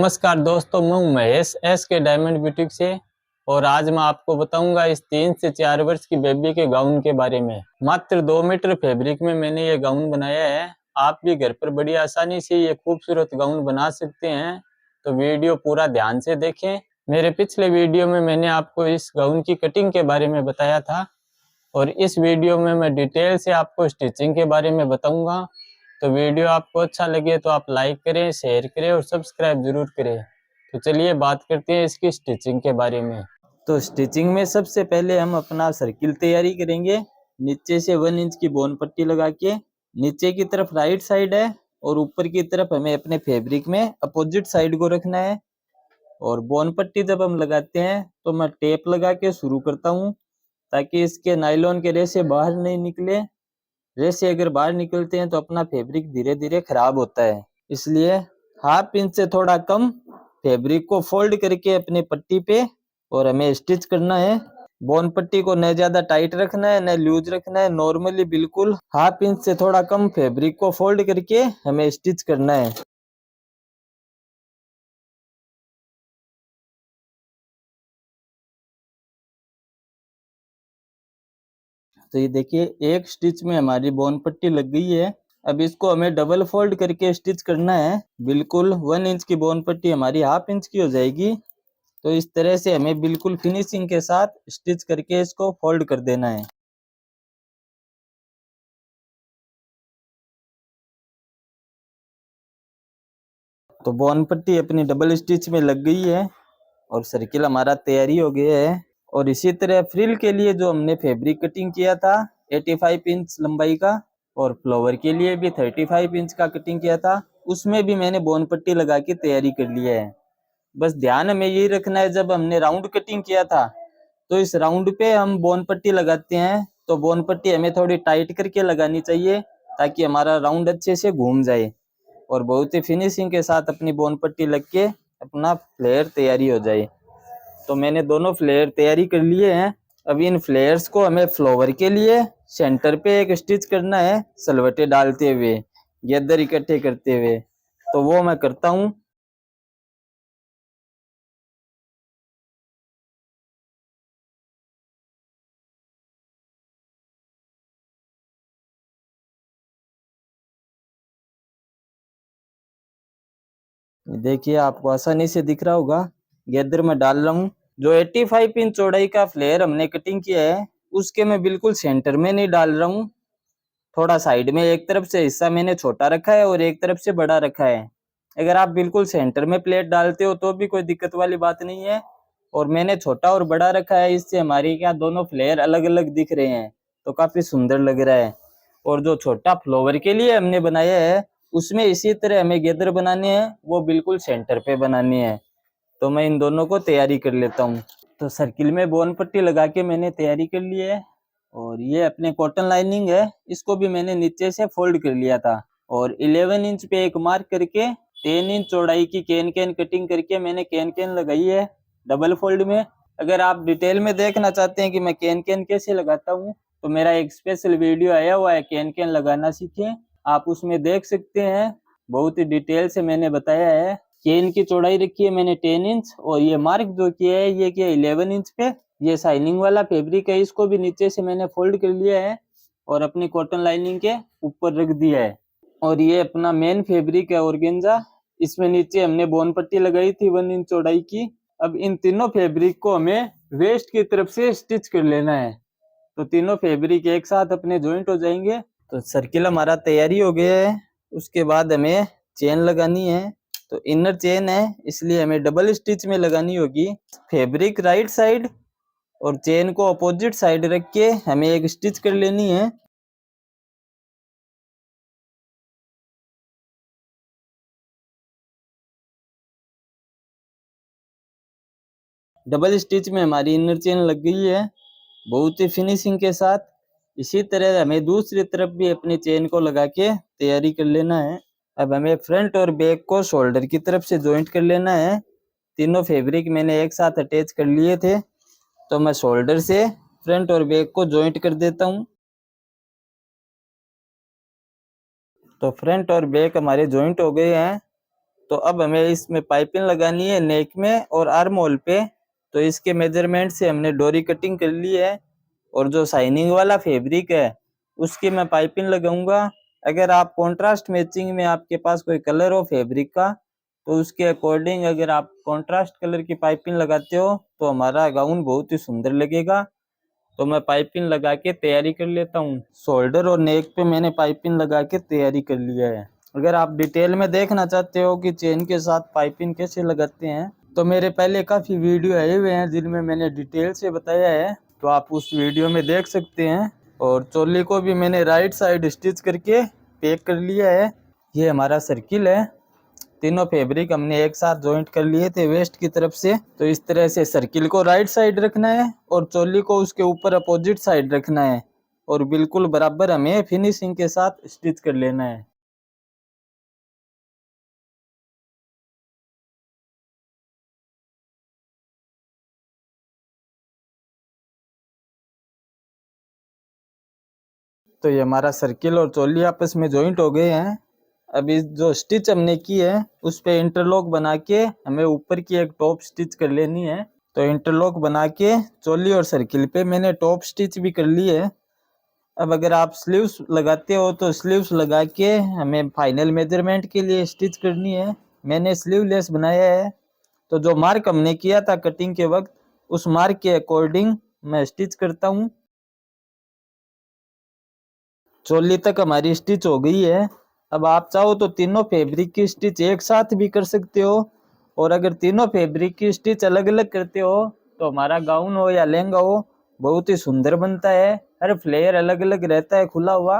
नमस्कार दोस्तों, मैं हूं महेश एस के डायमंड बुटीक से। और आज मैं आपको बताऊंगा इस 3 से 4 वर्ष की बेबी के गाउन के बारे में। मात्र 2 मीटर फैब्रिक में मैंने ये गाउन बनाया है। आप भी घर पर बड़ी आसानी से ये खूबसूरत गाउन बना सकते हैं, तो वीडियो पूरा ध्यान से देखें। मेरे पिछले वीडियो में मैंने आपको इस गाउन की कटिंग के बारे में बताया था, और इस वीडियो में मैं डिटेल से आपको स्टिचिंग के बारे में बताऊंगा। तो वीडियो आपको अच्छा लगे तो आप लाइक करें, शेयर करें और सब्सक्राइब जरूर करें। तो चलिए बात करते हैं इसकी स्टिचिंग के बारे में। तो स्टिचिंग में सबसे पहले हम अपना सर्किल तैयारी करेंगे। नीचे से 1 इंच की बोन पट्टी लगा के नीचे की तरफ राइट साइड है, और ऊपर की तरफ हमें अपने फैब्रिक में अपोजिट साइड को रखना है। और बोन पट्टी जब हम लगाते हैं तो मैं टेप लगा के शुरू करता हूँ, ताकि इसके नायलॉन के रेशे बाहर नहीं निकले। रेशे अगर बाहर निकलते हैं तो अपना फैब्रिक धीरे धीरे खराब होता है, इसलिए 1/2 इंच से थोड़ा कम फैब्रिक को फोल्ड करके अपने पट्टी पे और हमें स्टिच करना है। बोन पट्टी को न ज्यादा टाइट रखना है न लूज रखना है, नॉर्मली बिल्कुल 1/2 इंच से थोड़ा कम फैब्रिक को फोल्ड करके हमें स्टिच करना है। तो ये देखिए, एक स्टिच में हमारी बोन पट्टी लग गई है। अब इसको हमें डबल फोल्ड करके स्टिच करना है। बिल्कुल 1 इंच की बोन पट्टी हमारी 1/2 इंच की हो जाएगी। तो इस तरह से हमें बिल्कुल फिनिशिंग के साथ स्टिच करके इसको फोल्ड कर देना है। तो बोन पट्टी अपनी डबल स्टिच में लग गई है और सर्किल हमारा तैयारी हो गया है। और इसी तरह फ्रिल के लिए जो हमने फैब्रिक कटिंग किया था 85 इंच लंबाई का, और फ्लावर के लिए भी 35 इंच का कटिंग किया था, उसमें भी मैंने बोन पट्टी लगा के तैयारी कर लिया है। बस ध्यान हमें यही रखना है, जब हमने राउंड कटिंग किया था तो इस राउंड पे हम बोन पट्टी लगाते हैं, तो बोन पट्टी हमें थोड़ी टाइट करके लगानी चाहिए, ताकि हमारा राउंड अच्छे से घूम जाए और बहुत ही फिनिशिंग के साथ अपनी बोन पट्टी लग के अपना फ्लेयर तैयारी हो जाए। तो मैंने दोनों फ्लेयर तैयारी कर लिए हैं। अब इन फ्लेयर्स को हमें फ्लावर के लिए सेंटर पे एक स्टिच करना है, सलवटे डालते हुए, गैदर इकट्ठे करते हुए। तो वो मैं करता हूँ। देखिए, आपको आसानी से दिख रहा होगा, गैदर में डाल रहा हूँ। जो 85 इंच चौड़ाई का फ्लेयर हमने कटिंग किया है उसके मैं बिल्कुल सेंटर में नहीं डाल रहा हूँ, थोड़ा साइड में एक तरफ से हिस्सा मैंने छोटा रखा है और एक तरफ से बड़ा रखा है। अगर आप बिल्कुल सेंटर में प्लेट डालते हो तो भी कोई दिक्कत वाली बात नहीं है। और मैंने छोटा और बड़ा रखा है, इससे हमारी क्या दोनों फ्लेयर अलग अलग दिख रहे हैं, तो काफी सुंदर लग रहा है। और जो छोटा फ्लावर के लिए हमने बनाया है उसमें इसी तरह हमें गैदर बनाने हैं, वो बिल्कुल सेंटर पे बनानी है। तो मैं इन दोनों को तैयारी कर लेता हूँ। तो सर्किल में बोन पट्टी लगा के मैंने तैयारी कर ली है। और ये अपने कॉटन लाइनिंग है, इसको भी मैंने नीचे से फोल्ड कर लिया था। और 11 इंच पे एक मार्क करके 10 इंच चौड़ाई की कैन कैन कटिंग करके मैंने कैन कैन लगाई है डबल फोल्ड में। अगर आप डिटेल में देखना चाहते हैं कि मैं कैन कैन कैसे लगाता हूँ, तो मेरा एक स्पेशल वीडियो आया हुआ है, कैन कैन लगाना सीखें, आप उसमें देख सकते हैं। बहुत ही डिटेल से मैंने बताया है। कैन की चौड़ाई रखी है मैंने 10 इंच, और ये मार्क जो किया है ये किया 11 इंच पे। ये शाइनिंग वाला फैब्रिक है, इसको भी नीचे से मैंने फोल्ड कर लिया है और अपनी कॉटन लाइनिंग के ऊपर रख दिया है। और ये अपना मेन फैब्रिक है ऑर्गेन्जा, इसमें नीचे हमने बोन पट्टी लगाई थी 1 इंच चौड़ाई की। अब इन तीनों फैब्रिक को हमें वेस्ट की तरफ से स्टिच कर लेना है, तो तीनों फैब्रिक एक साथ अपने ज्वाइंट हो जाएंगे। तो सर्किल हमारा तैयारी हो गया है। उसके बाद हमें चेन लगानी है। तो इनर चेन है, इसलिए हमें डबल स्टिच में लगानी होगी। फैब्रिक राइट साइड और चेन को अपोजिट साइड रख के हमें एक स्टिच कर लेनी है। डबल स्टिच में हमारी इनर चेन लग गई है बहुत ही फिनिशिंग के साथ। इसी तरह हमें दूसरी तरफ भी अपनी चेन को लगा के तैयारी कर लेना है। अब हमें फ्रंट और बैक को शोल्डर की तरफ से ज्वाइंट कर लेना है। तीनों फैब्रिक मैंने एक साथ अटैच कर लिए थे, तो मैं शोल्डर से फ्रंट और बैक को ज्वाइंट कर देता हूँ। तो फ्रंट और बैक हमारे ज्वाइंट हो गए हैं। तो अब हमें इसमें पाइपिंग लगानी है नेक में और आर्म होल पे। तो इसके मेजरमेंट से हमने डोरी कटिंग कर ली है और जो शाइनिंग वाला फैब्रिक है उसकी मैं पाइपिंग लगाऊंगा। अगर आप कंट्रास्ट मैचिंग में आपके पास कोई कलर हो फैब्रिक का तो उसके अकॉर्डिंग अगर आप कंट्रास्ट कलर की पाइपिंग लगाते हो तो हमारा गाउन बहुत ही सुंदर लगेगा। तो मैं पाइपिंग लगा के तैयारी कर लेता हूँ। शोल्डर और नेक पे मैंने पाइपिंग लगा के तैयारी कर लिया है। अगर आप डिटेल में देखना चाहते हो कि चेन के साथ पाइपिंग कैसे लगाते हैं तो मेरे पहले काफ़ी वीडियो आए हुए हैं जिनमें मैंने डिटेल से बताया है, तो आप उस वीडियो में देख सकते हैं। और चोली को भी मैंने राइट साइड स्टिच करके पैक कर लिया है। ये हमारा सर्किल है, तीनों फैब्रिक हमने एक साथ जॉइंट कर लिए थे वेस्ट की तरफ से। तो इस तरह से सर्किल को राइट साइड रखना है और चोली को उसके ऊपर अपोजिट साइड रखना है और बिल्कुल बराबर हमें फिनिशिंग के साथ स्टिच कर लेना है। तो ये हमारा सर्किल और चोली आपस में जॉइंट हो गए हैं। अभी जो स्टिच हमने की है उस पे इंटरलॉक बना के हमें ऊपर की एक टॉप स्टिच कर लेनी है। तो इंटरलॉक बना के चोली और सर्किल पे मैंने टॉप स्टिच भी कर ली है। अब अगर आप स्लीव्स लगाते हो तो स्लीव्स लगा के हमें फाइनल मेजरमेंट के लिए स्टिच करनी है। मैंने स्लीवलेस बनाया है, तो जो मार्क हमने किया था कटिंग के वक्त उस मार्क के अकॉर्डिंग मैं स्टिच करता हूँ। चोली तक हमारी स्टिच हो गई है। अब आप चाहो तो तीनों फैब्रिक की स्टिच एक साथ भी कर सकते हो और अगर तीनों फैब्रिक की स्टिच अलग अलग करते हो तो हमारा गाउन हो या लहंगा हो बहुत ही सुंदर बनता है। हर फ्लेयर अलग अलग रहता है खुला हुआ,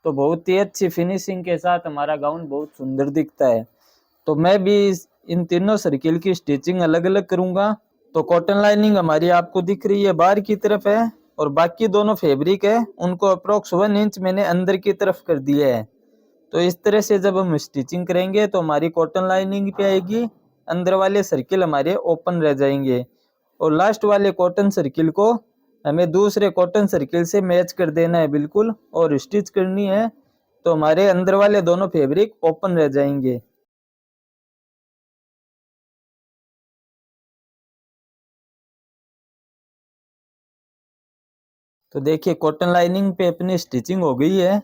तो बहुत ही अच्छी फिनिशिंग के साथ हमारा गाउन बहुत सुंदर दिखता है। तो मैं भी इन तीनों सर्किल की स्टिचिंग अलग अलग करूंगा। तो कॉटन लाइनिंग हमारी आपको दिख रही है बाहर की तरफ है और बाकी दोनों फैब्रिक है उनको अप्रोक्स 1 इंच मैंने अंदर की तरफ कर दिया है। तो इस तरह से जब हम स्टिचिंग करेंगे तो हमारी कॉटन लाइनिंग पे आएगी, अंदर वाले सर्किल हमारे ओपन रह जाएंगे और लास्ट वाले कॉटन सर्किल को हमें दूसरे कॉटन सर्किल से मैच कर देना है बिल्कुल और स्टिच करनी है। तो हमारे अंदर वाले दोनों फैब्रिक ओपन रह जाएंगे। तो देखिए कॉटन लाइनिंग पे अपनी स्टिचिंग हो गई है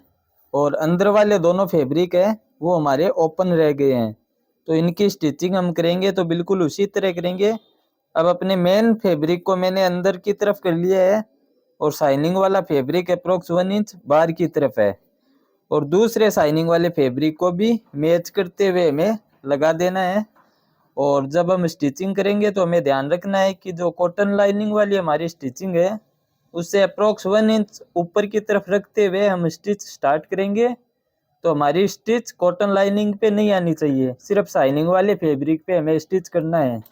और अंदर वाले दोनों फैब्रिक है वो हमारे ओपन रह गए हैं। तो इनकी स्टिचिंग हम करेंगे तो बिल्कुल उसी तरह करेंगे। अब अपने मेन फैब्रिक को मैंने अंदर की तरफ कर लिया है और शाइनिंग वाला फैब्रिक अप्रोक्स 1 इंच बाहर की तरफ है और दूसरे शाइनिंग वाले फैब्रिक को भी मैच करते हुए हमें लगा देना है। और जब हम स्टिचिंग करेंगे तो हमें ध्यान रखना है कि जो कॉटन लाइनिंग वाली हमारी स्टिचिंग है उससे अप्रोक्स 1 इंच ऊपर की तरफ रखते हुए हम स्टिच स्टार्ट करेंगे। तो हमारी स्टिच कॉटन लाइनिंग पे नहीं आनी चाहिए, सिर्फ शाइनिंग वाले फैब्रिक पे हमें स्टिच करना है।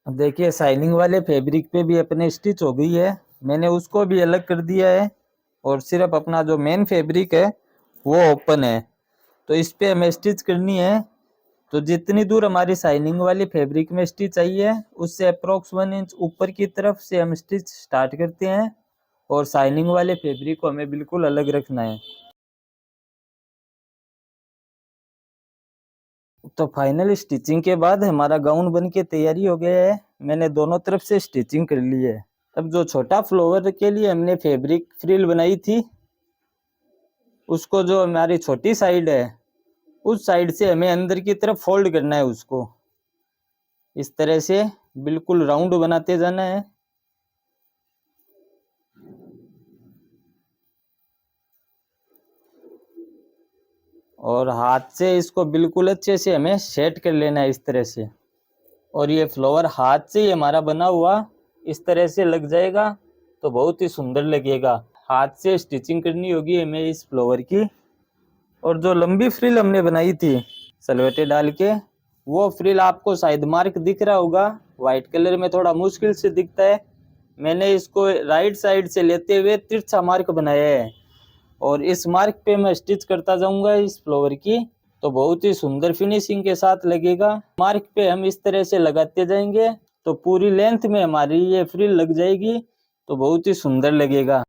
अब देखिए शाइनिंग वाले फैब्रिक पे भी अपने स्टिच हो गई है, मैंने उसको भी अलग कर दिया है और सिर्फ अपना जो मेन फैब्रिक है वो ओपन है। तो इस पे हमें स्टिच करनी है। तो जितनी दूर हमारी शाइनिंग वाली फैब्रिक में स्टिच आई है उससे अप्रोक्स 1 इंच ऊपर की तरफ से हम स्टिच स्टार्ट करते हैं और शाइनिंग वाले फैब्रिक को हमें बिल्कुल अलग रखना है। तो फाइनल स्टिचिंग के बाद हमारा गाउन बन के तैयारी हो गया है। मैंने दोनों तरफ से स्टिचिंग कर ली है। अब जो छोटा फ्लोवर के लिए हमने फैब्रिक फ्रिल बनाई थी उसको जो हमारी छोटी साइड है उस साइड से हमें अंदर की तरफ फोल्ड करना है, उसको इस तरह से बिल्कुल राउंड बनाते जाना है। और हाथ से इसको बिल्कुल अच्छे से हमें सेट कर लेना है इस तरह से। और ये फ्लावर हाथ से ही हमारा बना हुआ इस तरह से लग जाएगा तो बहुत ही सुंदर लगेगा। हाथ से स्टिचिंग करनी होगी हमें इस फ्लावर की। और जो लंबी फ्रिल हमने बनाई थी सलवटे डाल के वो फ्रिल आपको शायद मार्क दिख रहा होगा, वाइट कलर में थोड़ा मुश्किल से दिखता है। मैंने इसको राइट साइड से लेते हुए तिरछा मार्क बनाया है और इस मार्क पे मैं स्टिच करता जाऊंगा इस फ्लावर की। तो बहुत ही सुंदर फिनिशिंग के साथ लगेगा। मार्क पे हम इस तरह से लगाते जाएंगे तो पूरी लेंथ में हमारी ये फ्रिल लग जाएगी तो बहुत ही सुंदर लगेगा।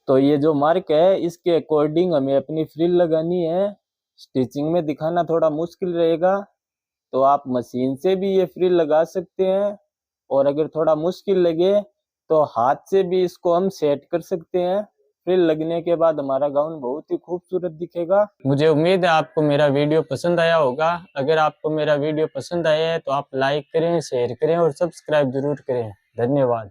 तो ये जो मार्क है इसके अकॉर्डिंग हमें अपनी फ्रिल लगानी है। स्टिचिंग में दिखाना थोड़ा मुश्किल रहेगा, तो आप मशीन से भी ये फ्रिल लगा सकते हैं, और अगर थोड़ा मुश्किल लगे तो हाथ से भी इसको हम सेट कर सकते हैं। फ्रिल लगने के बाद हमारा गाउन बहुत ही खूबसूरत दिखेगा। मुझे उम्मीद है आपको मेरा वीडियो पसंद आया होगा। अगर आपको मेरा वीडियो पसंद आया है तो आप लाइक करें, शेयर करें और सब्सक्राइब जरूर करें। धन्यवाद।